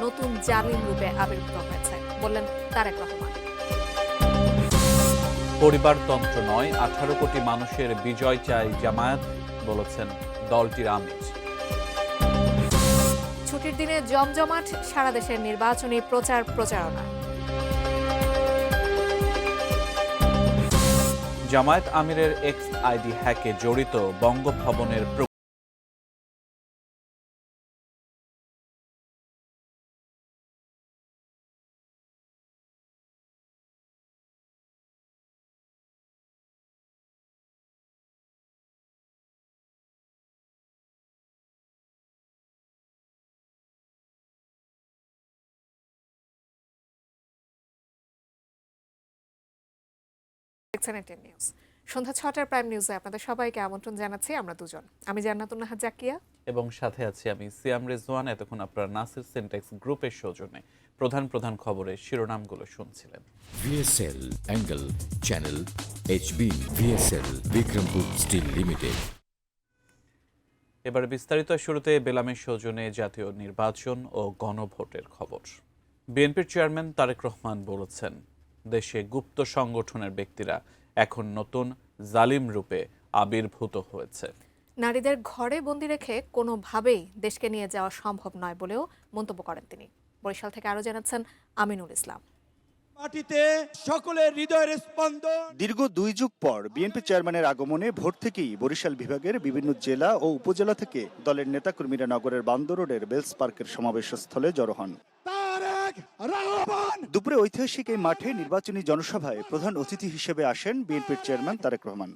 নতুন জালিম রূপে আবির্ভূত হয়েছে, বললেন তারেক রহমান। পরিবারতন্ত্র নয়, 18 কোটি মানুষের বিজয় চাই জামায়াত, বলেছেন দলটির আমির। ছুটির দিনে জমজমাট সারা দেশের নির্বাচনী প্রচারণা। জামায়াত আমিরের এক্স আইডি হ্যাকে জড়িত বঙ্গভবনের নিউজ সন্ধ্যা 6টার প্রাইম নিউজে আপনাদের সবাইকে আমন্ত্রণ জানাচ্ছি। আমরা দুজন, আমি জান্নাতুন নাহার জাকিয়া এবং সাথে আছি আমি সিয়াম রেজওয়ান। এতক্ষণ আপনারা নাসির সিনটেক্স গ্রুপের সৌজন্যে প্রধান খবরের শিরোনামগুলো শুনছিলেন। VSL angle channel HB VSL Bikrampur steel limited. এবার বিস্তারিত। শুরুতে বেলামের সৌজন্যে জাতীয় নির্বাচন ও গণভোটের খবর। বিএনপির চেয়ারম্যান তারেক রহমান বলেছেন, দেশে গুপ্ত সংগঠনের ব্যক্তিরা এখন নতুন জালিম রূপে আবির্ভূত হয়েছে। নারীদের ঘরে বন্দি রেখে কোনোভাবেই দেশকে নিয়ে যাওয়া সম্ভব নয় বলেও মন্তব্য করেন তিনি। বরিশাল থেকে আরো জানাচ্ছেন আমিনুল ইসলাম। মাটিতে সকলের হৃদয়ের স্পন্দন। দীর্ঘ 2 যুগ পর বিএনপি চেয়ারম্যানের আগমনে ভোর থেকেই বরিশাল বিভাগের বিভিন্ন জেলা ও উপজেলা থেকে দলের নেতাকর্মীরা নগরের বান্দর রোডের বেলস পার্কের সমাবেশস্থলে জড়ো হন। দুপুরে ঐতিহাসিক এই মাঠে নির্বাচনী জনসভায় প্রধান অতিথি হিসেবে আসেন বিএনপির চেয়ারম্যান তারেক রহমান।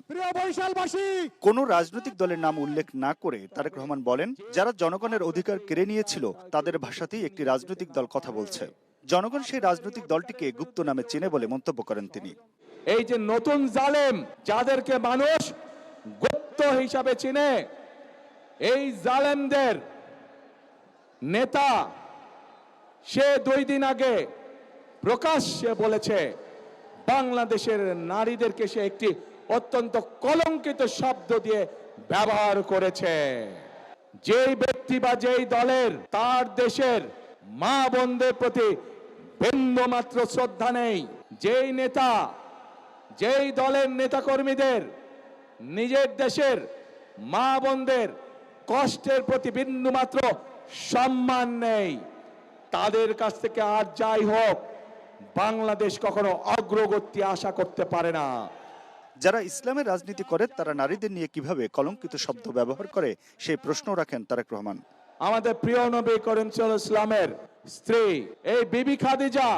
কোনো রাজনৈতিক দলের নাম উল্লেখ না করে তারেক রহমান বলেন, যারা জনগণের অধিকার কেড়ে নিয়েছিল তাদের ভাষাতেই একটি রাজনৈতিক দল কথা বলছে। জনগণ সেই রাজনৈতিক দলটিকে গুপ্ত নামে চেনে বলে মন্তব্য করেন তিনি। এই যে নতুন জালেম, যাদেরকে মানুষ গুপ্ত হিসাবে চিনে, এই জালেমদের নেতা সে 2 দিন আগে প্রকাশ্যে বলেছে বাংলাদেশের নারীদেরকে সে একটি অত্যন্ত কলঙ্কিত শব্দ দিয়ে ব্যবহার করেছে। যেই ব্যক্তি বা যেই দলের তার দেশের মা বোনদের প্রতি বিন্দুমাত্র শ্রদ্ধা নেই, যেই নেতা যেই দলের নেতাকর্মীদের নিজের দেশের মা বোনদের কষ্টের প্রতি বিন্দুমাত্র সম্মান নেই, তাদের কাছ থেকে আর যাই হোক বাংলাদেশ কখনো অগ্রগতি আশা করতে পারে না। যারা ইসলামের রাজনীতি করে তারা নারীদের নিয়ে কিভাবে কলঙ্কিত শব্দ ব্যবহার করে সেই প্রশ্ন রাখেন তারেক রহমান। আমাদের প্রিয় নবী করিম সাল্লাল্লাহু আলাইহি ওয়াসাল্লামের স্ত্রী এই বিবি খাদিজা,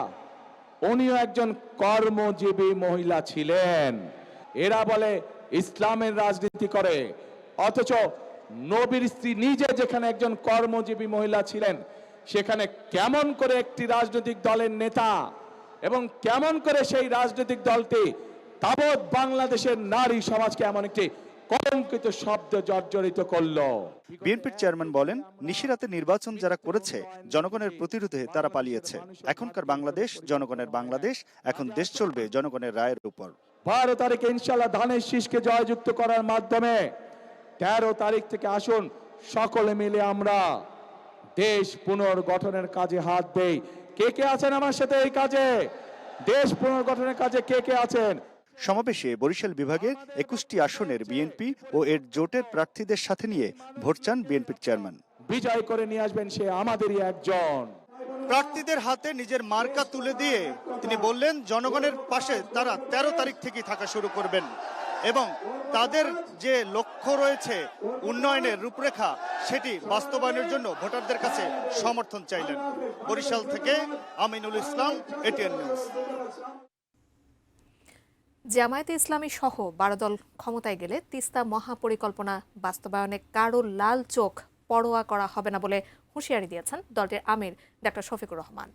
উনিও একজন কর্মজীবী মহিলা ছিলেন। এরা বলে ইসলামের রাজনীতি করে, অথচ নবীর স্ত্রী নিজে যেখানে একজন কর্মজীবী মহিলা ছিলেন, সেখানে কেমন করে একটি রাজনৈতিক দলের নেতা এবং কেমন করে সেই রাজনৈতিক দলটি তাবৎ বাংলাদেশের নারী সমাজকে এমন একটি কলঙ্কিত শব্দ জর্জরিত করলো। বিএনপির চেয়ারম্যান বলেন, নিশিরাতে নির্বাচন যারা করেছে জনগণের প্রতিরোধে তারা পালিয়েছে। এখনকার বাংলাদেশ জনগণের বাংলাদেশ, এখন দেশ চলবে জনগণের রায়ের উপর। 12 তারিখে ইনশাআল্লাহ ধানের শীষকে জয়যুক্ত করার মাধ্যমে 13 তারিখ থেকে আসুন সকলে মিলে আমরা দেশ পুনর্গঠনের কাজে হাত দেই। কে কে আছেন আমার সাথে এই কাজে? দেশ পুনর্গঠনের কাজে কে কে আছেন? সমাবেশে বরিশাল বিভাগের 21টি আসনের বিএনপি ও এর জোটের প্রার্থীদের সাথে নিয়ে ভোট চান বিএনপির চেয়ারম্যান। বিজয় করে নিয়ে আসবেন সে আমাদেরই একজন। প্রার্থীদের হাতে নিজের মার্কা তুলে দিয়ে তিনি বললেন, জনগণের পাশে তারা 13 তারিখ থেকেই থাকা শুরু করবেন এবং তাদের যে লক্ষ্য রয়েছে উন্নয়নের রূপরেখা, সেটি বাস্তবায়নের জন্য ভোটারদের কাছে সমর্থন চাইলেন। বরিশাল থেকে আমিনুল ইসলাম, এটিএন নিউজ। জামায়াতে ইসলামী সহ 12 দল ক্ষমতায় গেলে তিস্তা মহাপরিকল্পনা বাস্তবায়নে কারো লাল চোখ পরোয়া করা হবে না বলে হুঁশিয়ারি দিয়েছেন দলটির আমির ডক্টর শফিকুর রহমান।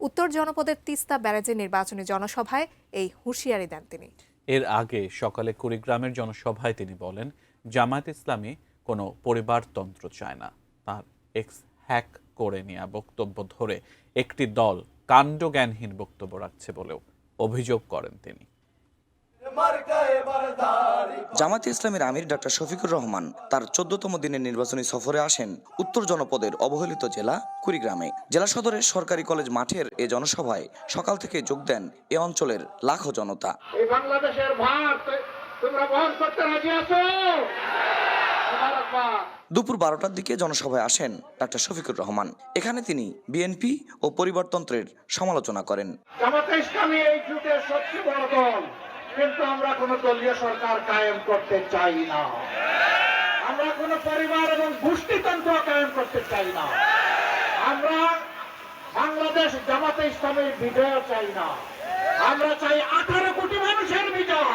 উত্তর জনপদের তিস্তা ব্যারাজের নির্বাচনী জনসভায় এই হুঁশিয়ারি দেন তিনি। এর আগে সকালে কুড়িগ্রামের জনসভায় তিনি বলেন, জামায়াত ইসলামী কোনো পরিবারতন্ত্র চায় না। তার এক্স হ্যাক করে নেওয়া বক্তব্য ধরে একটি দল কাণ্ডজ্ঞানহীন বক্তব্য রাখছে বলেও অভিযোগ করেন তিনি। জামায়াতে ইসলামীর আমির ডক্টর শফিকুর রহমান তার 14তম দিনের নির্বাচনী সফরে আসেন উত্তর জনপদের অবহেলিত জেলা কুড়িগ্রামে। জেলা সদরের সরকারি কলেজ মাঠের এ জনসভায় সকাল থেকে যোগ দেন এ অঞ্চলের লাখো জনতা। এই বাংলাদেশের ভার তোমরা বহন করতে রাজি আছো? দুপুর 12টার দিকে জনসভায় আসেন ডক্টর শফিকুর রহমান। এখানে তিনি বিএনপি ও পরিবারতন্ত্রের সমালোচনা করেন। জামায়াতে ইসলামী এই যুগের সবচেয়ে বড় দল, কিন্তু আমরা কোন দলীয় সরকার কায়েম করতে চাই না। আমরা কোন পরিবার এবং গোষ্ঠীতন্ত্র কায়েম করতে চাই না। আমরা বাংলাদেশ জামায়াতে ইসলামের বিজয় চাই না। আমরা চাই 18 কোটি মানুষের বিজয়।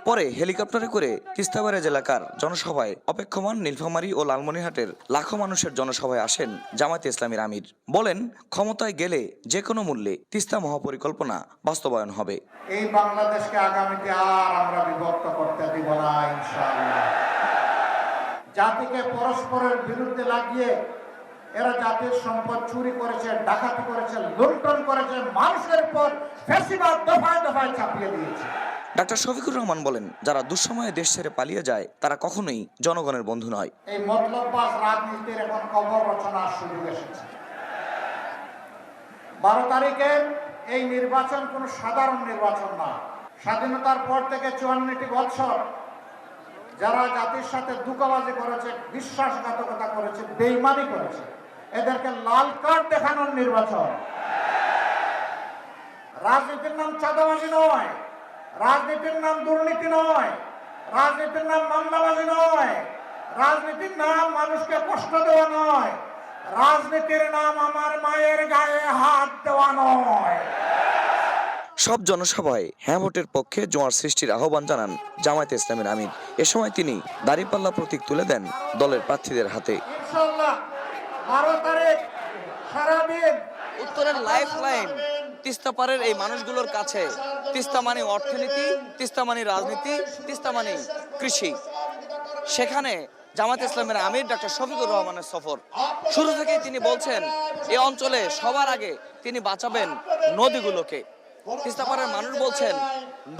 পরে হেলিকপ্টারে করে তিস্তাবারেজ এলাকার জনসভায় অপেক্ষমান নীলফামারী ও লালমনিরহাটের লাখো মানুষের জনসভায় আসেন জামায়াতে ইসলামীর আমির। বলেন, ক্ষমতায় গেলে যে কোনো মূল্যে তিস্তা মহাপরিকল্পনা বাস্তবায়ন হবে। এই বাংলাদেশকে আগামীতে আর আমরা বিভক্ত করতে দিব না ইনশাআল্লাহ। জাতিকে পরস্পরের বিরুদ্ধে লাগিয়ে এরা জাতির সম্পদ চুরি করেছে, ডাকাতি করেছে, লুণ্ঠন করেছে, মানুষের উপর ফ্যাসিবাদ দফায় দফায় চাপিয়ে দিয়েছে। ডক্টর শফিকুর রহমান বলেন, যারা দুঃসময়ে দেশ ছেড়ে পালিয়ে যায় তারা কখনোই জনগণের বন্ধু নয়। এই মতলববাজ রাজনীতির এখন কবর রচনার সুযোগ এসেছে। 12 তারিখের এই নির্বাচন কোনো সাধারণ নির্বাচন না। স্বাধীনতার পর থেকে 54টি বছর যারা জাতির সাথে ধোঁকাবাজি করেছে, বিশ্বাসঘাতকতা করেছে, বেইমানি করেছে, এদেরকে লাল কার্ড দেখানোর নির্বাচন। রাজনীতির নাম চাঁদাবাজি নয়, রাজনীতির নাম দুর্নীতি নয়, রাজনীতির নাম মামলাবাজি নয়, রাজনীতির নাম মানুষকে কষ্ট দেওয়া নয়, রাজনীতির নাম আমার মায়ের গায়ে হাত দেওয়া নয়। সব জনসভায় হ্যাঁ ভোটের পক্ষে জোয়ার সৃষ্টির আহ্বান জানান জামায়াতে ইসলামীর আমির। এ সময় তিনি দাঁড়িপাল্লা প্রতীক তুলে দেন দলের প্রার্থীদের হাতে। ইনশাআল্লাহ 12 তারিখ সারাদিন উত্তরের লাইফ লাইন তিস্তা পারের এই মানুষগুলোর কাছে তিস্তা মানে অর্থনীতি, তিস্তা মানে রাজনীতি, তিস্তা মানে কৃষি। সেখানে জামায়াতে ইসলামের আমির ডক্টর শফিকুর রহমানের সফর। শুরু থেকেই তিনি বলছেন, এই অঞ্চলে সবার আগে তিনি বাঁচাবেন নদীগুলোকে। তিস্তাপাড়ের মানুষ বলছেন,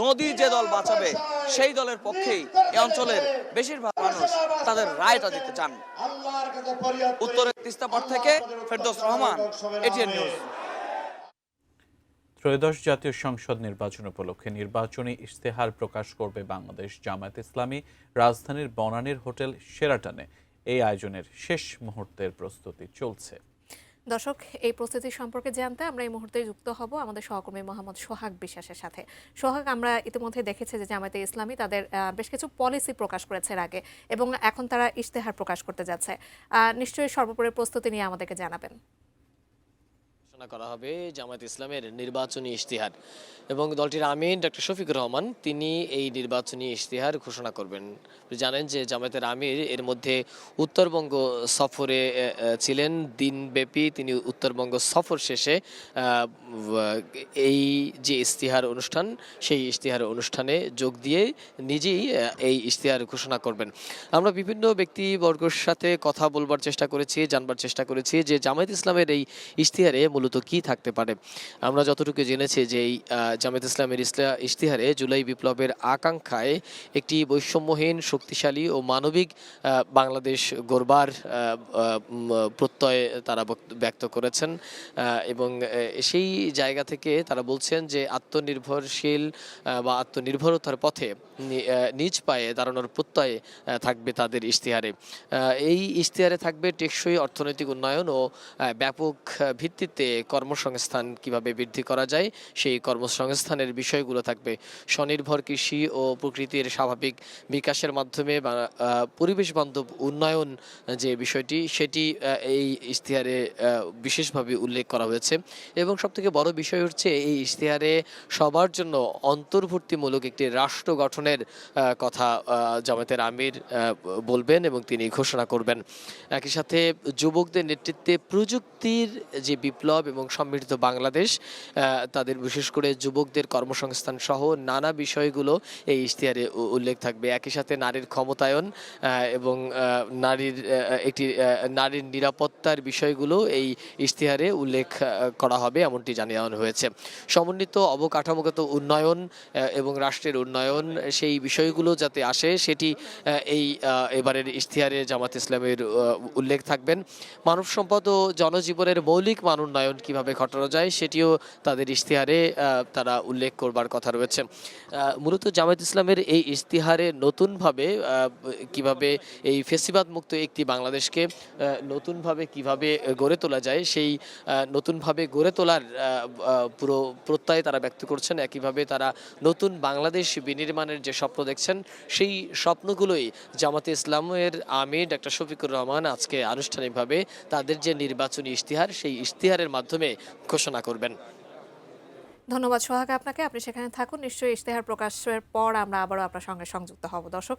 নদী যে দল বাঁচাবে সেই দলের পক্ষেই এই অঞ্চলের বেশিরভাগ মানুষ তাদের রায়টা দিতে চান। উত্তরের তিস্তাপাড় থেকে ফেরদৌস রহমান, এটিএন নিউজ। ত্রয়োদশ জাতীয় সংসদ নির্বাচন উপলক্ষে নির্বাচনী ইশতেহার প্রকাশ করবে বাংলাদেশ জামায়াত ইসলামী। রাজধানীর বনানীর হোটেল শেরাটনে এই আয়োজনের শেষ মুহূর্তের প্রস্তুতি চলছে। দর্শক, এই প্রস্তুতি সম্পর্কে জানতে আমরা এই মুহূর্তে যুক্ত হব আমাদের সহকর্মী মোহাম্মদ সোহাগ বিশ্বাসের সাথে। সোহাগ, আমরা ইতিমধ্যে দেখেছি যে জামায়াতে ইসলামী তাদের বেশ কিছু পলিসি প্রকাশ করেছে এর আগে, এবং এখন তারা ইশতেহার প্রকাশ করতে যাচ্ছে। নিশ্চয়ই সর্বোপরি প্রস্তুতি নিয়ে আমাদেরকে জানাবেন। করা হবে জামায়াত ইসলামের নির্বাচনী ইশতেহার, এবং দলটির আমির ডক্টর শফিকুর রহমান তিনি এই নির্বাচনী ইশতেহার ঘোষণা করবেন। জানেন যে জামায়াতের আমির এর মধ্যে উত্তরবঙ্গ সফরে ছিলেন দিনব্যাপী। তিনি উত্তরবঙ্গ সফর শেষে এই যে ইশতেহার অনুষ্ঠান, সেই ইশতেহার অনুষ্ঠানে যোগ দিয়ে নিজেই এই ইশতেহার ঘোষণা করবেন। আমরা বিভিন্ন ব্যক্তিবর্গের সাথে কথা বলবার চেষ্টা করেছি, জানবার চেষ্টা করেছি যে জামায়াত ইসলামের এই ইশতেহারে মূলত কি থাকতে পারে। আমরা যতটুকু জেনেছি যে এই জামায়াত ইসলামের ইশতেহারে জুলাই বিপ্লবের আকাঙ্ক্ষায় একটি বৈষম্যহীন, শক্তিশালী ও মানবিক বাংলাদেশ গড়বার প্রত্যয় তারা ব্যক্ত করেছেন, এবং সেই জায়গা থেকে তারা বলছেন যে আত্মনির্ভরশীল বা আত্মনির্ভরতার পথে নিজ পায়ে দাঁড়ানোর প্রত্যয় থাকবে তাদের ইশতেহারে। এই ইশতেহারে থাকবে টেকসই অর্থনৈতিক উন্নয়ন ও ব্যাপক ভিত্তিতে কর্মসংস্থান কিভাবে বৃদ্ধি করা যায় সেই কর্মসংস্থানের বিষয়গুলো থাকবে। স্বনির্ভর কৃষি ও প্রকৃতির স্বাভাবিক বিকাশের মাধ্যমে পরিবেশ বান্ধব উন্নয়ন যে বিষয়টি, সেটি এই ইশতেহারে বিশেষভাবে উল্লেখ করা হয়েছে। এবং সবথেকে বড় বিষয় হচ্ছে এই ইশতেহারে সবার জন্য অন্তর্ভুক্তিমূলক একটি রাষ্ট্র গঠনের কথা জামায়াতের আমির বলবেন এবং তিনি ঘোষণা করবেন। একই সাথে যুবকদের নেতৃত্বে প্রযুক্তির যে বিপ্লব এবং সমৃদ্ধ বাংলাদেশ, তাদের বিশেষ করে যুবকদের কর্মসংস্থান সহ নানা বিষয়গুলো এই ইশতেহারে উল্লেখ থাকবে। একই সাথে নারীর ক্ষমতায়ন এবং নারীর নিরাপত্তার বিষয়গুলো এই ইশতেহারে উল্লেখ করা হবে এমনটি জানানো হয়েছে। সমন্বিত অবকাঠামোগত উন্নয়ন এবং রাষ্ট্রের উন্নয়ন, সেই বিষয়গুলো যাতে আসে সেটি এবারের ইশতেহারে জামাত ইসলামের উল্লেখ থাকবেন। মানব সম্পদ ও জনজীবনের মৌলিক মান উন্নয়ন কীভাবে ঘটানো যায় সেটিও তাদের ইশতেহারে তারা উল্লেখ করবার কথা রয়েছে। মূলত জামাত ইসলামের এই ইশতেহারে নতুনভাবে কিভাবে এই ফেসিবাদ মুক্ত একটি বাংলাদেশকে নতুনভাবে কিভাবে গড়ে তোলা যায় সেই নতুনভাবে গড়ে তোলার পুরো প্রত্যয় তারা ব্যক্ত করছেন। একইভাবে তারা নতুন বাংলাদেশ বিনির্মাণের যে স্বপ্ন দেখছেন সেই স্বপ্নগুলোই জামাতে ইসলামের আমির ডক্টর শফিকুর রহমান আজকে আনুষ্ঠানিকভাবে তাদের যে নির্বাচনী ইশতেহার সেই ইশতেহারের মাধ্যমে ঘোষণা করবেন। ধন্যবাদ সোহাগ আপনাকে, আপনি সেখানে থাকুন। নিশ্চয়ই ইশতেহার প্রকাশের পর আমরা আবারও আপনার সঙ্গে সংযুক্ত হব। দর্শক,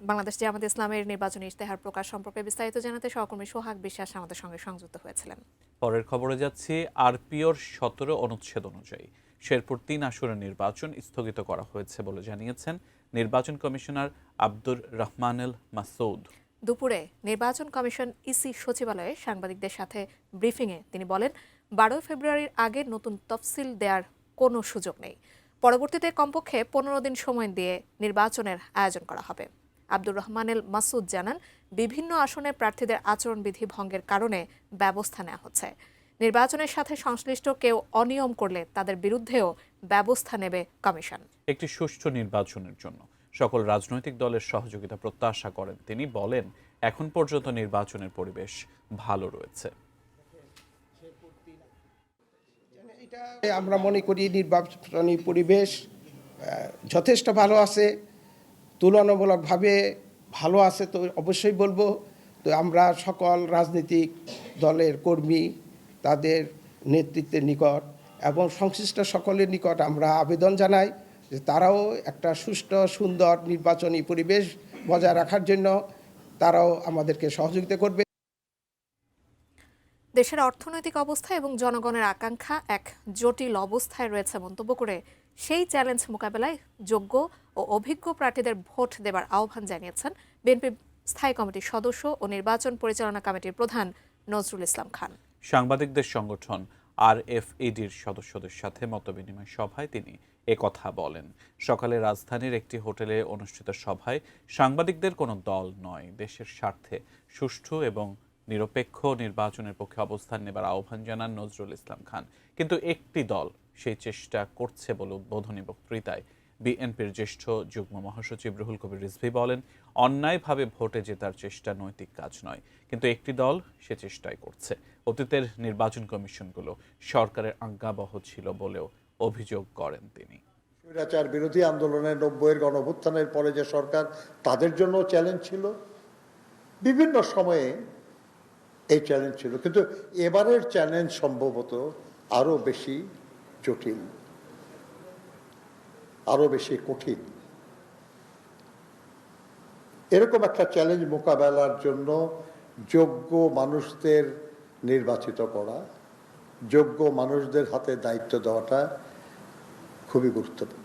বাংলাদেশ জামাত ইসলামের নির্বাচনী ইশতেহার প্রকাশ সম্পর্কে বিস্তারিত জানাতে সহকর্মী সোহাগ বিশ্বাস আমাদের সঙ্গে সংযুক্ত হয়েছিলেন। পরের খবরে যাচ্ছি। আরপিওর 17 অনুচ্ছেদ অনুযায়ী শেরপুর 3 আসনের নির্বাচন স্থগিত করা হয়েছে বলে জানিয়েছেন নির্বাচন কমিশনার আব্দুর রহমানুল মাসুদ। দুপুরে নির্বাচন কমিশন ইসি সচিবালয়ে সাংবাদিকদের সাথে ব্রিফিংয়ে তিনি বলেন, 12 ফেব্রুয়ারির আগে নতুন তফসিল দেওয়ার কোনো সুযোগ নেই। পরবর্তীতে কমপক্ষে 15 দিন সময় দিয়ে নির্বাচনের আয়োজন করা হবে। আব্দুর রহমানুল মাসুদ জানান, বিভিন্ন আসনে প্রার্থীদের আচরণবিধি ভঙ্গের কারণে ব্যবস্থা নেওয়া হচ্ছে। নির্বাচনের সাথে সংশ্লিষ্ট কেউ অনিয়ম করলে তাদের বিরুদ্ধেও ব্যবস্থা নেবে কমিশন। একটি সুষ্ঠু নির্বাচনের জন্য সকল রাজনৈতিক দলের সহযোগিতা প্রত্যাশা করেন তিনি। বলেন, এখন পর্যন্ত নির্বাচনের পরিবেশ ভালো রয়েছে। আমরা মনে করি নির্বাচনী পরিবেশ যথেষ্ট ভালো আছে, তুলনামূলকভাবে ভালো আছে। তো অবশ্যই বলবো, তো আমরা সকল রাজনৈতিক দলের কর্মী, তাদের নেতৃত্বের নিকট এবং সংশ্লিষ্ট সকলের নিকট আমরা আবেদন জানাই যে তারাও একটা সুষ্ঠু সুন্দর নির্বাচনী পরিবেশ বজায় রাখার জন্য তারাও আমাদেরকে সহযোগিতা করবে। দেশের অর্থনৈতিক অবস্থা এবং জনগণের আকাঙ্ক্ষা এক জটিল অবস্থায় রয়েছে মন্তব্য করে সেই চ্যালেঞ্জ মোকাবেলায় যোগ্য ও অভিজ্ঞ প্রার্থীদের ভোট দেবার আহ্বান জানিয়েছেন বিএনপি স্থায়ী কমিটির সদস্য ও নির্বাচন পরিচালনা কমিটির প্রধান নজরুল ইসলাম খান। সাংবাদিকদের সংগঠন RFEDর সদস্যদের সাথে মতবিনিময় সভায় তিনি একথা বলেন। সকালে রাজধানীর একটি হোটেলে অনুষ্ঠিত সভায় সাংবাদিকদের কোনো দল নয়, দেশের স্বার্থে সুষ্ঠু এবং নিরপেক্ষ নির্বাচনের পক্ষে অবস্থান নেবার আহ্বান জানান নজরুল ইসলাম খান। কিন্তু একটি দল সেই চেষ্টা করছে বলে উদ্বোধনী বক্তৃতায় বিএনপির জ্যেষ্ঠ যুগ্ম মহাসচিব রুহুল কবির রিজভী বলেন, অন্যায়ভাবে ভোটে জেতার চেষ্টা নৈতিক কাজ নয়, কিন্তু একটি দল সে চেষ্টাই করছে। অতীতের নির্বাচন কমিশনগুলো সরকারের আজ্ঞাবহ ছিল বলেও অভিযোগ করেন তিনি। স্বৈরাচার বিরোধী আন্দোলনের 90-এর গণঅভ্যুত্থানের পরে যে সরকার, তাদের জন্য চ্যালেঞ্জ ছিল, বিভিন্ন সময়ে এই চ্যালেঞ্জ ছিল, কিন্তু এবারের চ্যালেঞ্জ সম্ভবত আরো বেশি জটিল, আরো বেশি কঠিন। এরকম একটা চ্যালেঞ্জ মোকাবেলার জন্য যোগ্য মানুষদের নির্বাচিত করা, যোগ্য মানুষদের হাতে দায়িত্ব দেওয়াটা খুবই গুরুত্বপূর্ণ।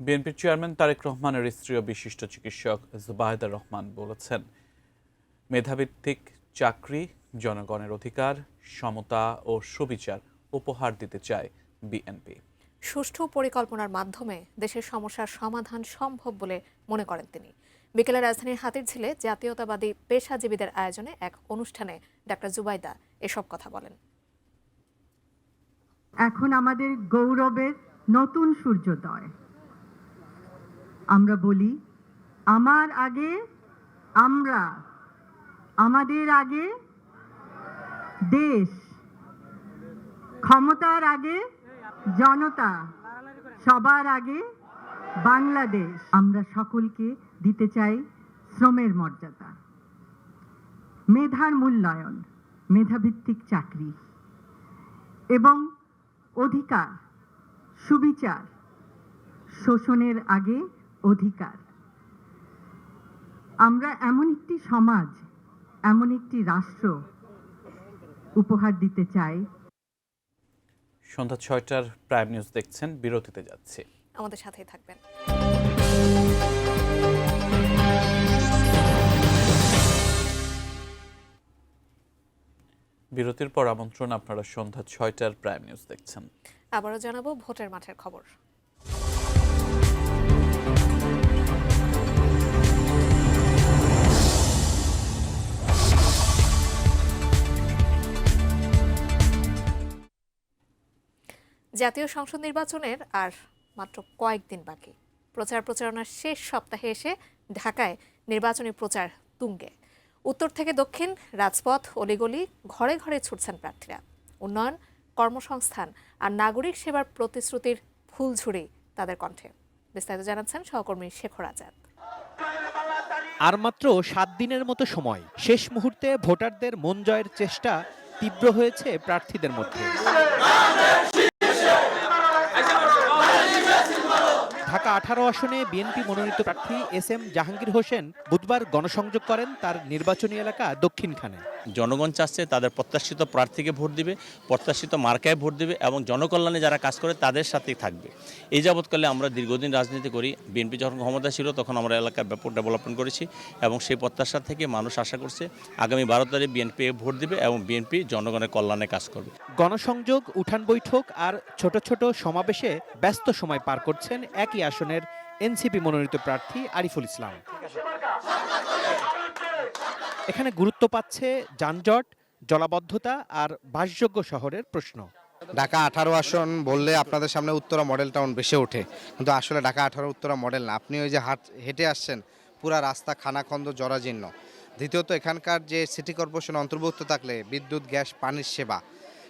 বিএনপির চেয়ারম্যান তারেক রহমানের স্ত্রী ও বিশিষ্ট চিকিৎসক জুবাইদা রহমান বলেছেন, মেধাভিত্তিক চাকরি, জনগণের অধিকার, সমতা ও সুবিচার উপহার দিতে চায় বিএনপি। সুষ্ঠু পরিকল্পনার মাধ্যমে দেশের সমস্যার সমাধান সম্ভব বলে মনে করেন তিনি। বিকেলে রাজধানীর হাতিরঝিলে জাতীয়তাবাদী পেশাজীবীদের আয়োজনে এক অনুষ্ঠানে ডাক্তার জুবাইদা এসব কথা বলেন। এখন আমাদের গৌরবের নতুন সূর্যোদয়। আমরা বলি, আমার আগে আমরা, আমাদের আগে দেশ, ক্ষমতার আগে জনতা, সবার আগে বাংলাদেশ। আমরা সকলকে দিতে চাই শ্রমের মর্যাদা, মেধার মূল্যায়ন, মেধাভিত্তিক চাকরি এবং অধিকার, সুবিচার, শোষণের আগে অধিকার। আমরা এমন একটি সমাজ, এমন একটি রাষ্ট্র উপহার দিতে চাই। সন্ধ্যা 6টার প্রাইম নিউজ দেখছেন, বিরতিতে যাচ্ছে, আমাদের সাথেই থাকবেন। বিরতির পর আমন্ত্রণ, আপনারা সন্ধ্যা 6টার প্রাইম নিউজ দেখছেন। আবারও জানাবো ভোটের মাঠের খবর। জাতীয় সংসদ নির্বাচনের আর মাত্র কয়েকদিন বাকি। প্রচারণার শেষ সপ্তাহে এসে ঢাকায় নির্বাচনী প্রচার তুঙ্গে। উত্তর থেকে দক্ষিণ রাজপথ, অলিগলি, ঘরে ঘরে ছুটছেন প্রার্থীরা। উন্নয়ন, কর্মসংস্থান আর নাগরিক সেবার প্রতিশ্রুতির ফুলঝুরি তাদের কণ্ঠে। বিস্তারিত জানাচ্ছেন সহকর্মী শেখর আজাদ। আর মাত্র 7 দিনের মতো সময়, শেষ মুহূর্তে ভোটারদের মন জয়ের চেষ্টা তীব্র হয়েছে প্রার্থীদের মধ্যে। ঢাকা 18 আসনে বিএনপি মনোনীত প্রার্থী SM জাহাঙ্গীর হোসেন বুধবার গণসংযোগ করেন তার নির্বাচনী এলাকা দক্ষিণখানে। জনগণ চাচ্ছে তাদের প্রত্যাশিত প্রার্থীকে ভোট দিবে, প্রত্যাশিত মার্কায় ভোট দিবে এবং জনকল্যাণে যারা কাজ করে তাদের সাথেই থাকবে। এই যাবৎকালে আমরা দীর্ঘদিন রাজনীতি করি। বিএনপি যখন ক্ষমতা ছিল তখন আমরা এলাকার ব্যাপক ডেভেলপমেন্ট করেছি এবং সেই প্রত্যাশা থেকে মানুষ আশা করছে আগামী 12 তারিখ বিএনপি ভোট দিবে এবং বিএনপি জনগণের কল্যাণে কাজ করবে। গণসংযোগ, উঠান বৈঠক আর ছোট ছোট সমাবেশে ব্যস্ত সময় পার করছেন একই আসনের এনসিপি মনোনীত প্রার্থী আরিফুল ইসলাম। এখানে গুরুত্ব পাচ্ছে যানজট, জলাবদ্ধতা আর বাসযোগ্য শহরের প্রশ্ন। ঢাকা 18 আসন বললে আপনাদের সামনে উত্তরা মডেল টাউন ভেসে ওঠে, কিন্তু আসলে ঢাকা 18 উত্তরা মডেল না। আপনি ওই যে হেঁটে আসছেন, পুরা রাস্তা খানাখন্দ, জরাজীর্ণ। দ্বিতীয়ত, এখানকার যে সিটি কর্পোরেশন অন্তর্ভুক্ত থাকলে বিদ্যুৎ, গ্যাস, পানির সেবা,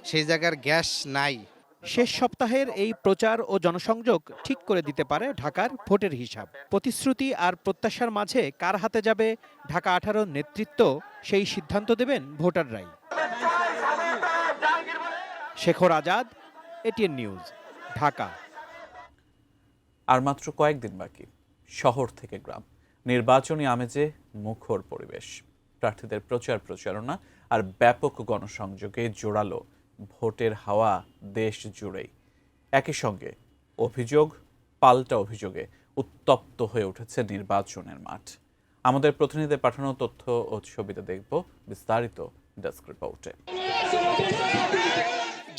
সেই জায়গার গ্যাস নাই। শেষ সপ্তাহের এই প্রচার ও জনসংযোগ ঠিক করে দিতে পারে ঢাকার ভোটের হিসাব। প্রতিশ্রুতি আর প্রত্যাশার মাঝে কার হাতে যাবে ঢাকা 18 নেতৃত্ব, সেই সিদ্ধান্ত দেবেন ভোটাররাই। Shekhar Azad, ATN news, Dhaka. আর মাত্র কয়েকদিন বাকি, শহর থেকে গ্রাম, নির্বাচনী আমেজে মুখর পরিবেশ। প্রার্থীদের প্রচারণা আর ব্যাপক গণসংযোগে জোরালো ভোটের হাওয়া দেশ জুড়েই। একই সঙ্গে অভিযোগ পাল্টা অভিযোগে উত্তপ্ত হয়ে উঠেছে নির্বাচনের মাঠ। আমাদের প্রতিনিধিদের পাঠানো তথ্য ও ছবিতে দেখব বিস্তারিত ডেস্ক রিপোর্টে।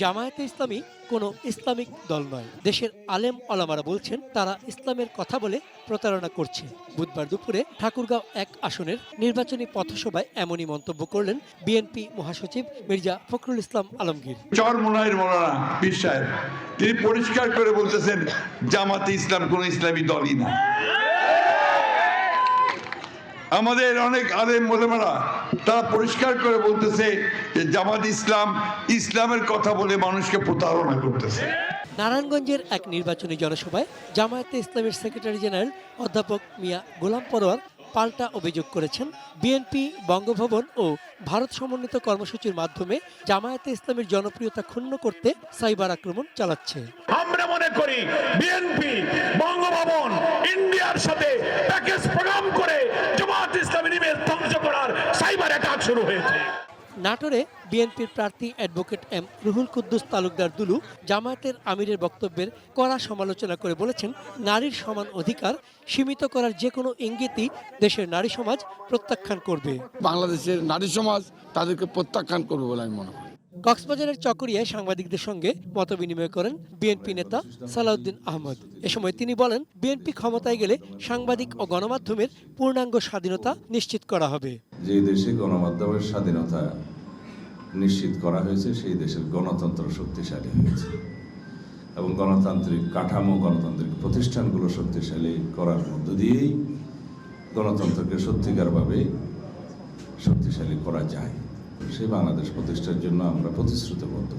জামায়াতে ইসলামী কোনো ইসলামিক দল নয়। দেশের আলেম ওলামারা বলছেন তারা ইসলামের কথা বলে প্রতারণা করছে। বুধবার দুপুরে ঠাকুরগাঁও 1 আসনের নির্বাচনী পথসভায় এমনই মন্তব্য করলেন বিএনপি মহাসচিব মির্জা ফখরুল ইসলাম আলমগীর। চরমোনাইর মৌলানা পীর সাহেব তিনি পরিষ্কার করে বলতেছেন জামাতে ইসলাম কোনো ইসলামী দলই না। আমাদের অনেক আলেম ওলামারা তারা পরিষ্কার করে বলতেছে যে জামাত ইসলামের কথা বলে মানুষকে প্রতারণা করতেছে। নারায়ণগঞ্জের এক নির্বাচনী জনসভায় জামায়াতে ইসলামের সেক্রেটারি জেনারেল অধ্যাপক মিয়া গোলাম পরোয়ার পাল্টা অভিযোগ করেছেন বিএনপি বঙ্গভবন ও ভারত সমন্বিত কর্মসূচির মাধ্যমে জামায়াতে ইসলামের জনপ্রিয়তা ক্ষুণ্ণ করতে সাইবার আক্রমণ চালাচ্ছে। আমরা মনে করি বিএনপি বঙ্গভবন ইন্ডিয়ার সাথে প্যাকেজ প্রোগ্রাম করে জামায়াত ইসলামীর ইমেজ ধ্বংস করার সাইবার অ্যাটাক শুরু হয়েছে। নাটোরে বিএনপির প্রার্থী অ্যাডভোকেট এম রুহুল কুদ্দুস তালুকদার দুলু জামায়াতের আমিরের বক্তব্যের কড়া সমালোচনা করে বলেছেন, নারীর সমান অধিকার সীমিত করার যে কোনো ইঙ্গিতই দেশের নারী সমাজ প্রত্যাখ্যান করবে। বাংলাদেশের নারী সমাজ তাদেরকে প্রত্যাখ্যান করবে বলে আমি মনে করি। কক্সবাজারের চকরিয়ায় সাংবাদিকদের সঙ্গে মতবিনিময় করেন বিএনপি নেতা সালাউদ্দিন আহমদ। এ সময় তিনি বলেন, বিএনপি ক্ষমতায় গেলে সাংবাদিক ও গণমাধ্যমের পূর্ণাঙ্গ স্বাধীনতা নিশ্চিত করা হবে। যে দেশে গণমাধ্যমের স্বাধীনতা নিশ্চিত করা হয়েছে সেই দেশের গণতন্ত্র শক্তিশালী হয়েছে এবং গণতান্ত্রিক কাঠামো, গণতান্ত্রিক প্রতিষ্ঠানগুলো শক্তিশালী করার মধ্য দিয়েই গণতন্ত্রকে সত্যিকারভাবে শক্তিশালী করা যায়। সেই বাংলাদেশ প্রতিষ্ঠার জন্য আমরা প্রতিশ্রুতিবদ্ধ।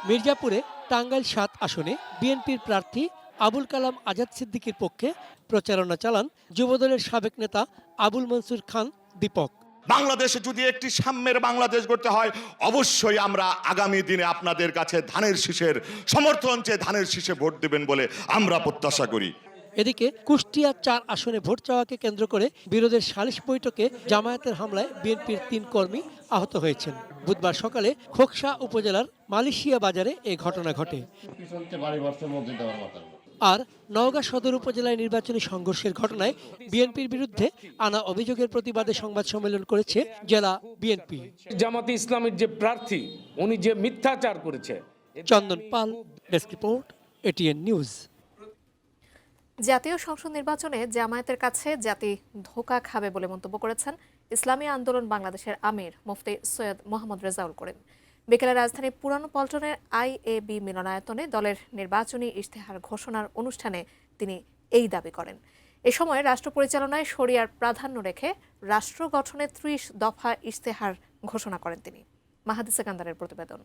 মির্জাপুরে টাঙ্গাইল 7 আসনে বিএনপির প্রার্থী আবুল কালাম আজাদ সিদ্দিকীর পক্ষে প্রচারণা চালান যুবদলের সাবেক নেতা আবুল মনসুর খান দীপক। বাংলাদেশে যদি একটি সাম্যের বাংলাদেশ গড়তে হয়, অবশ্যই আমরা আগামী দিনে আপনাদের কাছে ধানের শীষের সমর্থন চেয়ে ধানের শীষে ভোট দেবেন বলে আমরা প্রত্যাশা করি। এদিকে কুষ্টিয়া ৪ আসনে ভোট চাওয়াকে কেন্দ্র করে বিরোধের সালিশ বৈঠকে জামায়াতের হামলায় বিএনপির ৩ কর্মী আহত হয়েছেন। বুধবার সকালে খোকসা উপজেলার মালয়েশিয়া বাজারে এই ঘটনা ঘটে। আর নওগাঁ সদর উপজেলায় নির্বাচনী সংঘর্ষের ঘটনায় বিএনপির বিরুদ্ধে আনা অভিযোগের প্রতিবাদে সংবাদ সম্মেলন করেছে জেলা বিএনপি। জামাতে ইসলামের যে প্রার্থী উনি যে মিথ্যাচার করেছে। চন্দন পাল, ডেস্ক রিপোর্ট, এটিএন নিউজ। জাতীয় সংসদ নির্বাচনে জামায়াতের কাছে জাতি ধোঁকা খাবে বলে মন্তব্য করেছেন ইসলামী আন্দোলন বাংলাদেশের আমির মুফতি সৈয়দ মোহাম্মদ রেজাউল করিম। বিকেলে রাজধানীর পুরানো পল্টনের IAB মিলনায়তনে দলের নির্বাচনী ইশতেহার ঘোষণার অনুষ্ঠানে তিনি এই দাবি করেন। এ সময় রাষ্ট্র পরিচালনায় শরিয়ার প্রাধান্য রেখে রাষ্ট্র গঠনে ৩০ দফা ইশতেহার ঘোষণা করেন তিনি। মাহাদি সেকান্দারের প্রতিবেদন।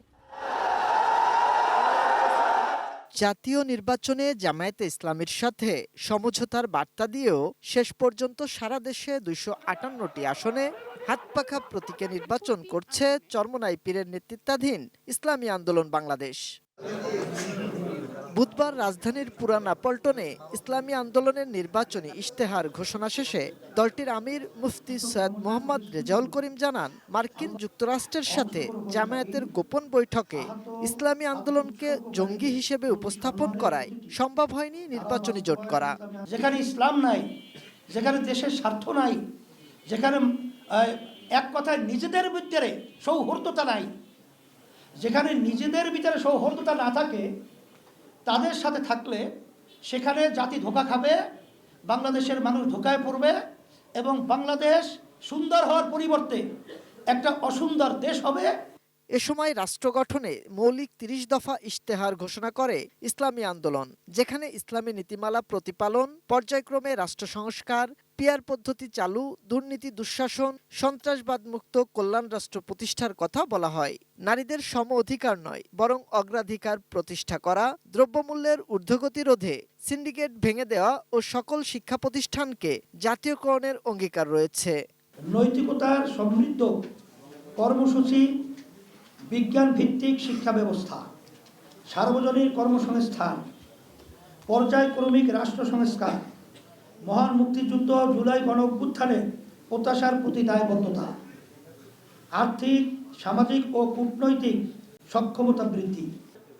জাতীয় নির্বাচনে জামায়াতে ইসলামীর সাথে সমঝোতার বার্তা দিয়েও শেষ পর্যন্ত সারা দেশে ২৫৮টি আসনে হাতপাখা প্রতীকে নির্বাচন করছে চরমোনাই পীরের নেতৃত্বাধীন ইসলামী আন্দোলন বাংলাদেশ। বুধবার রাজধানীর পুরানা পল্টনে ইসলামী আন্দোলনের নির্বাচনী ইশতেহার ঘোষণা শেষে দলটির আমির মুফতি সৈয়দ মোহাম্মদ রেজাউল করিম জানান, মার্কিন যুক্তরাষ্ট্রের সাথে জামায়াতের গোপন বৈঠকে ইসলামী আন্দোলনকে জঙ্গি হিসেবে উপস্থাপন করায় সম্ভব হয়নি নির্বাচনী জোট করা। যেখানে ইসলাম নাই, যেখানে দেশের স্বার্থ নাই, যেখানে এক কথায় নিজেদের ভিতরে সৌহার্দ্যতা নাই, যেখানে নিজেদের ভিতরে সৌহার্দ্যতা না থাকে, তাদের সাথে থাকলে সেখানে জাতি ধোঁকা খাবে, বাংলাদেশের মানুষ ধোঁকায় পড়বে এবং বাংলাদেশ সুন্দর হওয়ার পরিবর্তে একটা অসুন্দর দেশ হবে। এ সময় রাষ্ট্র গঠনে মৌলিক ৩০ দফা ইশতেহার ঘোষণা করে ইসলামী আন্দোলন, যেখানে ইসলামী নীতিমালা প্রতিপালন, পর্যায়ক্রমে রাষ্ট্র সংস্কার, পিয়ার পদ্ধতি চালু, দুর্নীতি দুঃশাসন, সন্ত্রাসবাদ মুক্ত কল্যাণ রাষ্ট্র প্রতিষ্ঠার কথা বলা হয়। নারীদের সম অধিকার নয়, বরং অগ্রাধিকার প্রতিষ্ঠা করা, দ্রব্যমূল্যের ঊর্ধ্বগতি রোধে সিন্ডিকেট ভেঙে দেওয়া ও সকল শিক্ষা প্রতিষ্ঠানকে জাতীয়করণের অঙ্গীকার রয়েছে। নৈতিকতার সমৃদ্ধ কর্মসূচি, বিজ্ঞান ভিত্তিক শিক্ষা ব্যবস্থা, সার্বজনীন কর্মসংস্থান, পর্যায়ক্রমিক রাষ্ট্র সংস্কার, মহান মুক্তিযুদ্ধ, জুলাই গণঅভ্যুত্থানের প্রত্যাশার প্রতি দায়বদ্ধতা, আর্থিক, সামাজিক ও কূটনৈতিক সক্ষমতা বৃদ্ধি।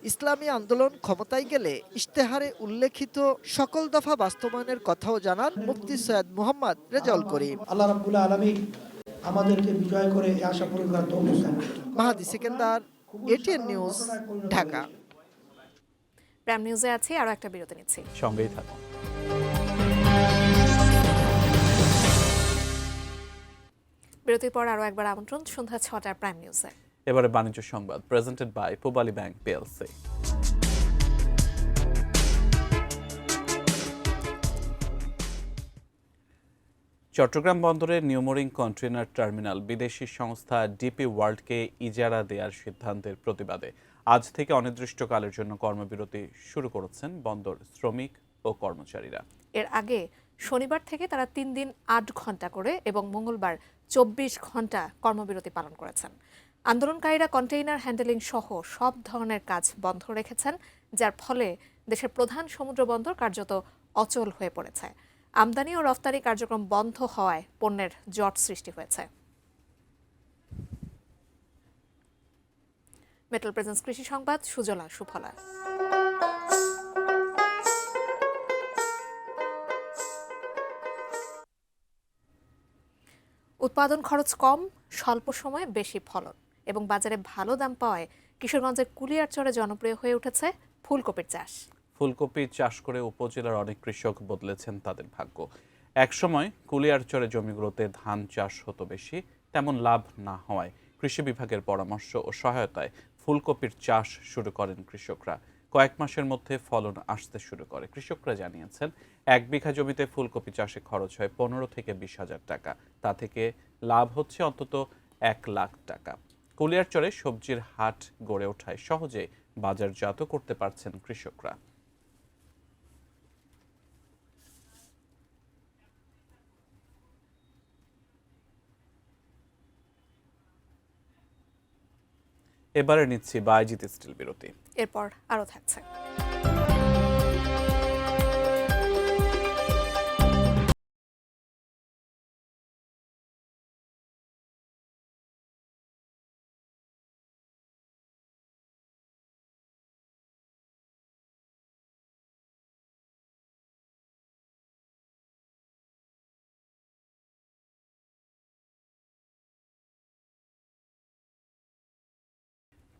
ইসলামী আন্দোলন ক্ষমতায় গেলে ইশতেহারে উল্লেখিত সকল দফা বাস্তবায়নের কথাও জানান মুফতি সৈয়দ মোহাম্মদ রেজাউল করিম। আল্লাহ রাব্বুল আলামিন আমাদেরকে বিজয় করে এই আশা পূরণ করার তৌফিক দান করুন। Mahadi Sekendar, ATN news, Dhaka. Prime নিউজে আছে আরো একটা বিরতি নিচ্ছি, সঙ্গেই থাকুন। বিরতির পর আরো একবার আমন্ত্রণ সন্ধ্যা ৬টার প্রাইম নিউজে। এবারে বাণিজ্য সংবাদ, presented by Pubali bank PLC. Chattogram বন্দরের নিউমোরিং কন্টেইনার টার্মিনাল বিদেশি সংস্থা ডিপি ওয়ার্ল্ডকে ইজারা দেওয়ার সিদ্ধান্তের প্রতিবাদে আজ থেকে অনির্দিষ্টকালের জন্য কর্মবিরতি শুরু করেছেন বন্দর শ্রমিক ও কর্মচারীরা। এর আগে শনিবার থেকে তারা ৩ দিন ৮ ঘন্টা করে এবং মঙ্গলবার ২৪ ঘন্টা কর্মবিরতি পালন করেছেন। আন্দোলনকারীরা কন্টেইনার হ্যান্ডেলিং সহ সব ধরনের কাজ বন্ধ রেখেছেন, যার ফলে দেশের প্রধান সমুদ্র বন্দর কার্যত অচল হয়ে পড়েছে। আমদানি ও রফতানি কার্যক্রম বন্ধ হওয়ায় পণ্যের জট সৃষ্টি হয়েছে। মেটাল প্রেজেন্স কৃষি সংবাদ, সুজলা সুফলা। উৎপাদন খরচ কম, স্বল্প সময়ে বেশি ফলন এবং বাজারে ভালো দাম পাওয়ায় কিশোরগঞ্জের কুলিয়ারচরে জনপ্রিয় হয়ে উঠেছে ফুলকপির চাষ। ফুলকপি চাষ করে উপজেলার অনেক কৃষক বদলেছেন তাদের ভাগ্য। একসময় কুলিয়ারচরে জমিগুলোতে ধান চাষ হতো বেশি, তেমন লাভ না হওয়ায় কৃষি বিভাগের পরামর্শ ও সহায়তায় ফুলকপির চাষ শুরু করেন কৃষকরা। কয়েক মাসের মধ্যে ফলন আসতে শুরু করে। কৃষকরা জানিয়েছেন, ১ বিঘা জমিতে ফুলকপি চাষে খরচ হয় ১৫ থেকে ২০ হাজার টাকা, তা থেকে লাভ হচ্ছে অন্তত ১ লাখ টাকা। কুলিয়ারচরে সবজির হাট গড়ে ওঠায় সহজে বাজারজাত করতে পারছেন কৃষকরা। এবারে নিচ্ছি বাইজিৎ স্টিল বিরতি, এরপর আরো থাকছে।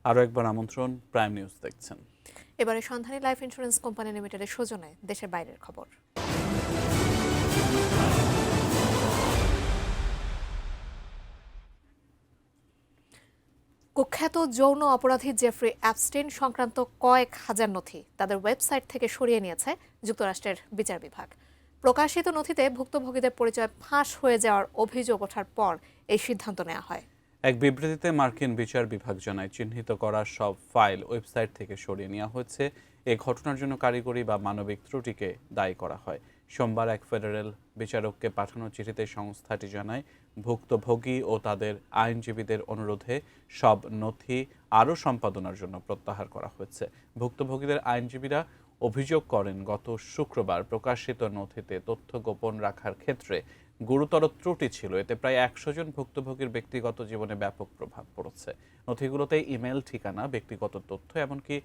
আরও একবার আমন্ত্রণ, প্রাইম নিউজ দেখছেন। এবারে সন্ধানী লাইফ ইন্স্যুরেন্স কোম্পানি লিমিটেডের সৌজন্যে দেশের বাইরের খবর। কুখ্যাত যৌন অপরাধী জেফ্রি অ্যাপস্টেইন সংক্রান্ত কয়েক হাজার নথি তাদের ওয়েবসাইট থেকে সরিয়ে নিয়েছে যুক্তরাষ্ট্রের বিচার বিভাগ। প্রকাশিত নথিতে ভুক্তভোগীদের পরিচয় ফাঁস হয়ে যাওয়ার অভিযোগ ওঠার পর এই সিদ্ধান্ত নেওয়া হয়। এক বিবৃতিতে মার্কিন বিচার বিভাগ জানায়, চিহ্নিত করা সব ফাইল ওয়েবসাইট থেকে সরিয়ে নেওয়া হয়েছে। এই ঘটনার জন্য কারিগরি বা মানবিক ত্রুটিকে দায়ী করা হয়। সোমবার এক ফেডারেল বিচারককে পাঠানো চিঠিতে সংস্থাটি জানায়, ভুক্তভোগী ও তাদের আইনজীবীদের অনুরোধে সব নথি আরও সম্পাদনার জন্য প্রত্যাহার করা হয়েছে। ভুক্তভোগীদের আইনজীবীরা অভিযোগ করেন, গত শুক্রবার প্রকাশিত নথিতে তথ্য গোপন রাখার ক্ষেত্রে গুরুতর ত্রুটি ছিল। এতে প্রায় 100 জন ভুক্তভোগীর ব্যক্তিগত জীবনে ব্যাপক প্রভাব পড়েছে। নথিগুলোতে ইমেল ঠিকানা, ব্যক্তিগত তথ্য, এমনকি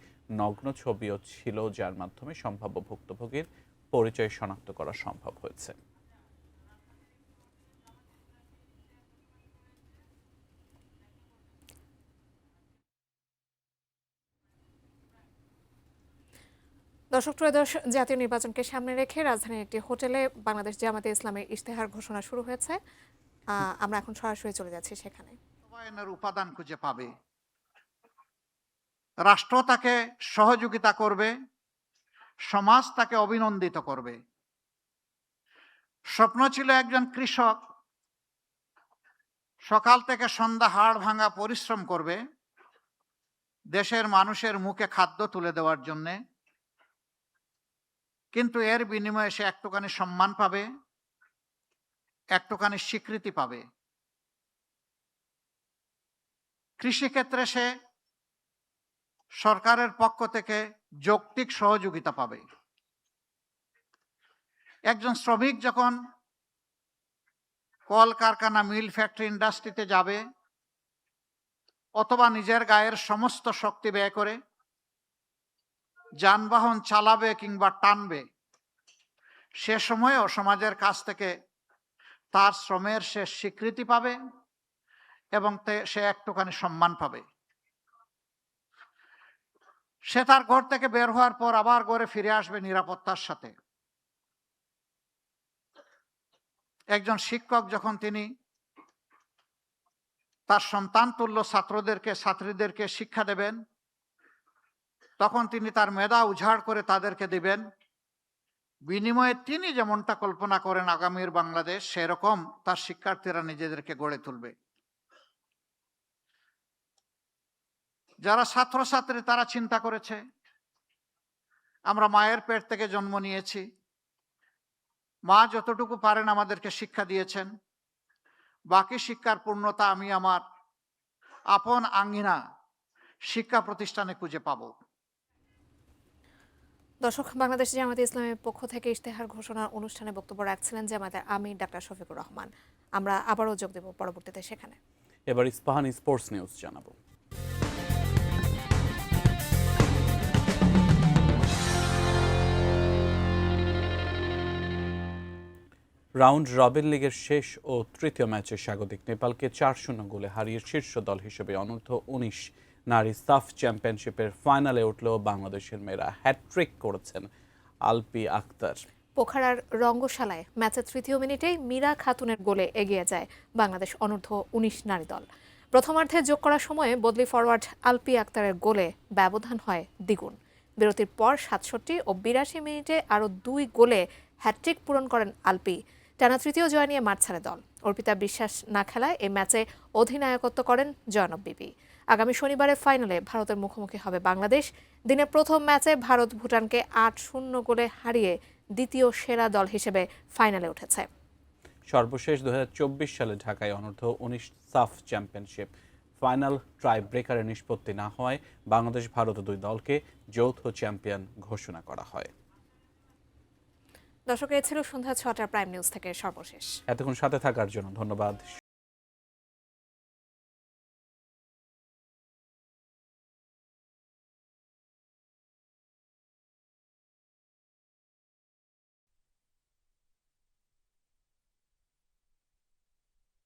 নগ্ন ছবিও ছিল, যার মাধ্যমে সম্ভাব্য ভুক্তভোগীর পরিচয় শনাক্ত করা সম্ভব হয়েছে। দর্শক ত্রয়োদশ জাতীয় নির্বাচনকে সামনে রেখে রাজধানীর একটি হোটেলে বাংলাদেশ জামাতে ইসলামের ইশতেহার ঘোষণা শুরু হয়েছে। আমরা এখন সরাসরি চলে যাচ্ছি সেখানে। বাস্তবায়নের উপাদান খুঁজে পাবে, রাষ্ট্র তাকে সহযোগিতা করবে, সমাজ তাকে অভিনন্দিত করবে। স্বপ্ন ছিল একজন কৃষক সকাল থেকে সন্ধ্যা হাড় ভাঙা পরিশ্রম করবে দেশের মানুষের মুখে খাদ্য তুলে দেওয়ার জন্যে, কিন্তু এর বিনিময়ে সে একটুখানি সম্মান পাবে, একটুখানি স্বীকৃতি পাবে। কৃষিক্ষেত্রে সে সরকারের পক্ষ থেকে যৌক্তিক সহযোগিতা পাবে। একজন শ্রমিক যখন কলকারখানা, মিল, ফ্যাক্টরি, ইন্ডাস্ট্রিতে যাবে অথবা নিজের গায়ের সমস্ত শক্তি ব্যয় করে যানবাহন চালাবে কিংবা টানবে, সে সময়েও সমাজের কাছ থেকে তার শ্রমের সে স্বীকৃতি পাবে এবং সে একটুখানি সম্মান পাবে। সে তার ঘর থেকে বের হওয়ার পর আবার ঘরে ফিরে আসবে নিরাপত্তার সাথে। একজন শিক্ষক যখন তিনি তার সন্তান তুল্য ছাত্রীদেরকে শিক্ষা দেবেন, তখন তিনি তার মেধা উজাড় করে তাদেরকে দিবেন, বিনিময়ে তিনি যেমনটা কল্পনা করেন আগামীর বাংলাদেশ, সেরকম তার শিক্ষার্থীরা নিজেদেরকে গড়ে তুলবে। যারা ছাত্রছাত্রী তারা চিন্তা করেছে, আমরা মায়ের পেট থেকে জন্ম নিয়েছি, মা যতটুকু পারেন আমাদেরকে শিক্ষা দিয়েছেন, বাকি শিক্ষার পূর্ণতা আমি আমার আপন আঙ্গিনা শিক্ষা প্রতিষ্ঠানে খুঁজে পাব। দর্শক, বাংলাদেশ জামাতে ইসলামের পক্ষ থেকে ইশতেহার ঘোষণার অনুষ্ঠানে বক্তব্য রাখছিলেন জামাতের আমির ডাক্তার শফিকুর রহমান। আমরা আবারও যোগ দেব পরবর্তীতে সেখানে। এবার ইস্পাহান স্পোর্টস নিউজ জানাবো। রাউন্ড রবিন লিগের শেষ ও তৃতীয় ম্যাচে স্বাগতিক নেপালকে 4-0 গোলে হারিয়ে শীর্ষ দল হিসেবে অনূর্ধ্ব-19 নারী সাফ চ্যাম্পিয়নশিপের ফাইনালে উঠলেও বাংলাদেশের মেয়েরা হ্যাটট্রিক করেছেন আলপি আক্তার। পোখারার রঙ্গশালায় ম্যাচের তৃতীয় মিনিটেই মীরা খাতুনের গোলে এগিয়ে যায় বাংলাদেশ অনূর্ধ্ব-19 নারী দল। প্রথমার্ধে যোগ করার সময়ে বদলি ফরওয়ার্ড আলপি আক্তারের গোলে ব্যবধান হয় দ্বিগুণ। বিরতির পর 67 ও 82 মিনিটে আরও 2 গোলে হ্যাটট্রিক পূরণ করেন আলপি। টানা তৃতীয় জয় নিয়ে মাঠ ছাড়ে দল। অর্পিতা বিশ্বাস না খেলায় এই ম্যাচে অধিনায়কত্ব করেন জয়নব বিবি। আগামী শনিবারে ফাইনালে ভারতের মুখোমুখি হবে বাংলাদেশ। দিনের প্রথম ম্যাচে ভারত ভুটানকে 8-0 গোলে হারিয়ে দ্বিতীয় সেরা দল হিসেবে ফাইনালে উঠেছে। সর্বশেষ 2024 সালে ঢাকায় অনূর্ধ্ব-19 সাফ চ্যাম্পিয়নশিপ ফাইনাল ট্রাই ব্রেকারের নিষ্পত্তি না হওয়ায় বাংলাদেশ ভারত দুই দলকে যৌথ চ্যাম্পিয়ন ঘোষণা করা হয়। দর্শক, এ ছিল সন্ধ্যা 6টার প্রাইম নিউজ থেকে সর্বশেষ। এতক্ষণ সাথে থাকার জন্য ধন্যবাদ।